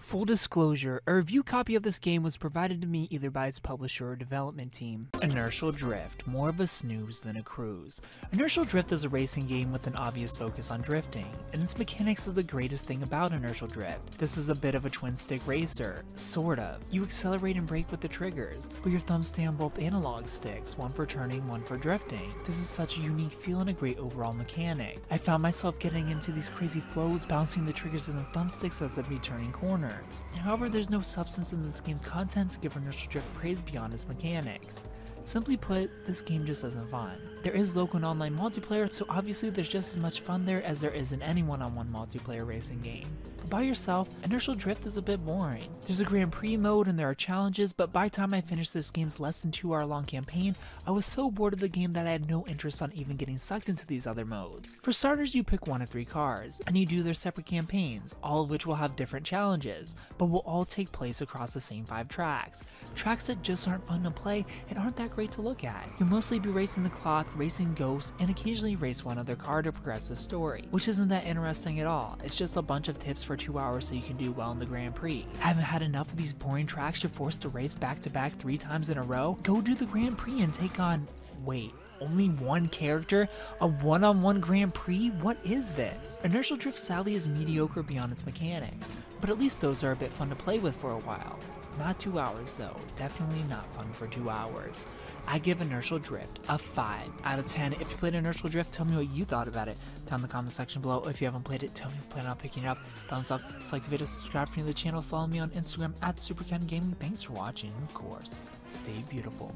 Full disclosure, a review copy of this game was provided to me either by its publisher or development team. Inertial Drift, more of a snooze than a cruise. Inertial Drift is a racing game with an obvious focus on drifting, and its mechanics is the greatest thing about Inertial Drift. This is a bit of a twin-stick racer, sort of. You accelerate and brake with the triggers, but your thumbs stay on both analog sticks, one for turning, one for drifting. This is such a unique feel and a great overall mechanic. I found myself getting into these crazy flows, bouncing the triggers and the thumbsticks as I'd be turning corners. However, there's no substance in this game's content to give Inertial Drift praise beyond its mechanics. Simply put, this game just isn't fun. There is local and online multiplayer, so obviously there's just as much fun there as there is in any one-on-one multiplayer racing game. But by yourself, Inertial Drift is a bit boring. There's a Grand Prix mode and there are challenges, but by the time I finished this game's less than 2 hour long campaign, I was so bored of the game that I had no interest on even getting sucked into these other modes. For starters, you pick 1 of 3 cars, and you do their separate campaigns, all of which will have different challenges, but will all take place across the same 5 tracks. Tracks that just aren't fun to play and aren't that great to look at. You'll mostly be racing the clock, racing ghosts, and occasionally race one other car to progress the story, which isn't that interesting at all. It's just a bunch of tips for 2 hours so you can do well in the Grand Prix. Haven't had enough of these boring tracks you're forced to race back to back 3 times in a row? Go do the Grand Prix and take on, wait, only 1 character? A one-on-one Grand Prix? What is this? Inertial Drift sadly is mediocre beyond its mechanics, but at least those are a bit fun to play with for a while. Not 2 hours though, definitely not fun for 2 hours. I give Inertial Drift a 5 out of 10. If you played Inertial Drift, tell me what you thought about it down in the comment section below. If you haven't played it, tell me if you plan on picking it up. Thumbs up, if you like the video, subscribe for the channel, follow me on Instagram at Superkengaming. Thanks for watching, and of course, stay beautiful.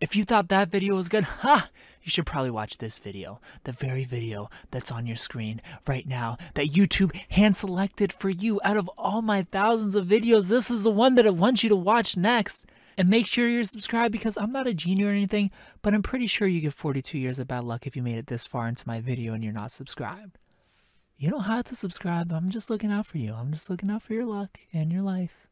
If you thought that video was good, you should probably watch this video. The very video that's on your screen right now that YouTube hand selected for you out of all my thousands of videos. This is the one that I want you to watch next. And make sure you're subscribed because I'm not a genie or anything, but I'm pretty sure you get 42 years of bad luck if you made it this far into my video and you're not subscribed. You don't have to subscribe. I'm just looking out for you. I'm just looking out for your luck and your life.